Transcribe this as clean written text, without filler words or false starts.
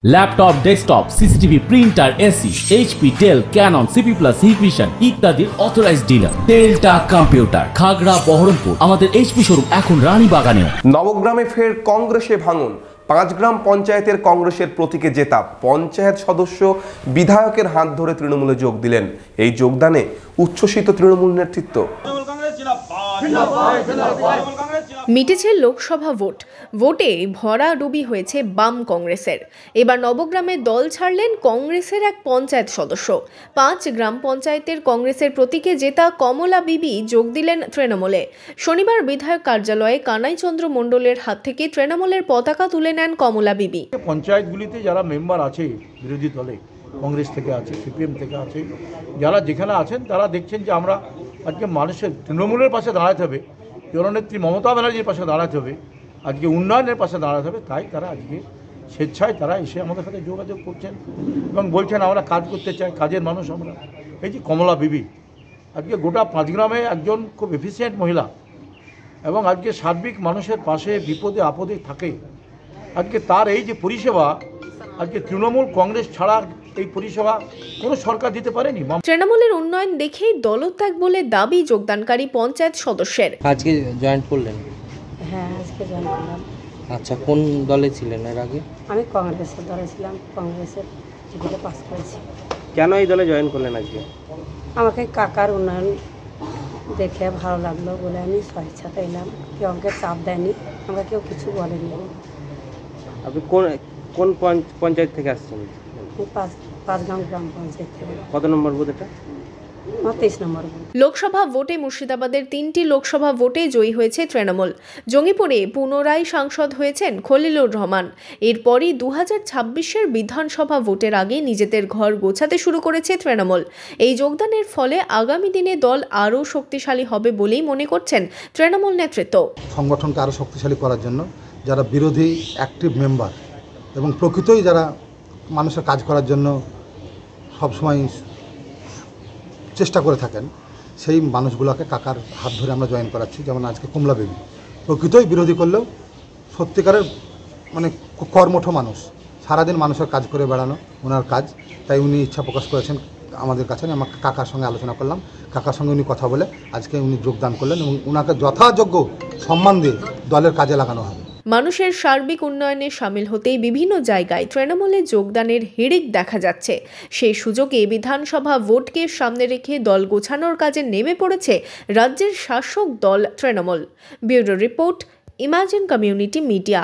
Laptop, desktop, CCTV, printer, AC, HP, Dell, Canon, CP plus, Hikvision ইত্যাদির authorized dealer টেলটা computer, Khagra, Baharampur. আমাদের HP showroom এখন রানীবাগানেও। নবগ্রামে ফের কংগ্রেসে ভাঙন। 5 গ্রাম পঞ্চায়েতের কংগ্রেসের প্রতীকে জেতা পঞ্চায়েত সদস্য বিধায়কের হাত ধরে তৃণমূলে যোগ দিলেন। এই যোগদানে উচ্ছ্বসিত তৃণমূল নেতৃত্ব। মিটেছে লোকসভা ভোটে ভরাডুবি হয়েছে বাম কংগ্রেসের। এবার নবগ্রামে দল ছাড়লেন কংগ্রেসের এক পঞ্চায়েত সদস্য। 5 গ্রাম পঞ্চায়েতের কংগ্রেসের প্রতীকে জেতা কমলা বিবি যোগ দিলেন তৃণমূলে। শনিবার বিধায়ক কার্যালয়ে কানাইচন্দ্র মণ্ডলের হাত থেকে তৃণমূলের পতাকা তুলে নেন কমলা বিবি। পঞ্চায়েতগুলিতে যারা মেম্বার আছে বিরোধী দলে, কংগ্রেস থেকে আছে, সিপিএম থেকে আছে, যারা যেখানে আছেন তারা দেখছেন যে আমরা আজকে মানুষের তৃণমূলের পাশে দাঁড়াতে হবে, জননেত্রী মমতা ব্যানার্জির পাশে দাঁড়াতে হবে, আজকে উন্নয়নের পাশে দাঁড়াতে হবে। তাই তারা আজকে স্বেচ্ছায় তারা এসে আমাদের সাথে যোগাযোগ করছেন এবং বলছেন আমরা কাজ করতে চাই, কাজের মানুষ আমরা। এই যে কমলা বিবি আজকে গোটা 5 গ্রামে একজন খুব এফিসিয়েন্ট মহিলা এবং আজকে সার্বিক মানুষের পাশে বিপদে আপদে থাকে। আজকে তার এই যে পরিষেবা, আজকে তৃণমূল কংগ্রেস ছাড়া এই পরিষেবা কোনো সরকার দিতে পারেনি। তৃণমূলের উন্নয়ন দেখেই দলত্যাগ বলে দাবি যোগদানকারী পঞ্চায়েত সদস্যের। আজকে জয়েন করলেন? হ্যাঁ, আজকে জয়েন করলাম। আচ্ছা, কোন দলে ছিলেন এর আগে? আমি কংগ্রেসের দলে ছিলাম, কংগ্রেসের টিকিটে পাস করেছি। কেন এই দলে জয়েন করলেন আজকে? আমাকে কাকার উন্নয়ন দেখে ভালো লাগলো বলে আমি স্বেচ্ছাতে এলাম। কেউ আমাকে চাপ দেয়নি, আমাকে কেউ কিছু বলেনি। আপনি কোন পঞ্চায়েত থেকে আসছেন? আমি 5 গ্রাম পঞ্চায়েত থেকে। কত নম্বর বুথ এটা? 23 নম্বর বুথ। লোকসভা ভোটে মুর্শিদাবাদের 3টি লোকসভা ভোটে জয়ী হয়েছে তৃণমূল। জঙ্গিপুরে পুনরায় সাংসদ হয়েছেন খলিলুর রহমান। এরপরই 2026-এর বিধানসভা ভোটের আগে নিজেদের ঘর গোছাতে শুরু করেছে তৃণমূল। এই যোগদানের ফলে আগামী দিনে দল আরও শক্তিশালী হবে বলেই মনে করছেন তৃণমূল নেতৃত্ব। সংগঠনকে আরও শক্তিশালী করার জন্য যারা বিরোধী অ্যাক্টিভ মেম্বার এবং প্রকৃতই যারা মানুষের কাজ করার জন্য সবসময় চেষ্টা করে থাকেন, সেই মানুষগুলোকে কাকার হাত ধরে আমরা জয়েন করাচ্ছি। যেমন আজকে কমলা বেবি প্রকৃতই বিরোধী করলেও সত্যিকারের মানে কর্মঠ মানুষ, সারাদিন মানুষের কাজ করে বেড়ানো ওনার কাজ। তাই উনি ইচ্ছা প্রকাশ করেছেন আমাদের কাছে। আমি আমাকে কাকার সঙ্গে আলোচনা করলাম, কাকার সঙ্গে উনি কথা বলে আজকে উনি যোগদান করলেন এবং ওনাকে যথাযোগ্য সম্মান দিয়ে দলের কাজে লাগানো হবে। মানুষের সার্বিক উন্নয়নে সামিল হতেই বিভিন্ন জায়গায় তৃণমূলে যোগদানের হিড়িক দেখা যাচ্ছে। সেই সুযোগে বিধানসভা ভোটকে সামনে রেখে দল গোছানোর কাজে নেমে পড়েছে রাজ্যের শাসক দল Trinamool. Bureau report, imagine community media.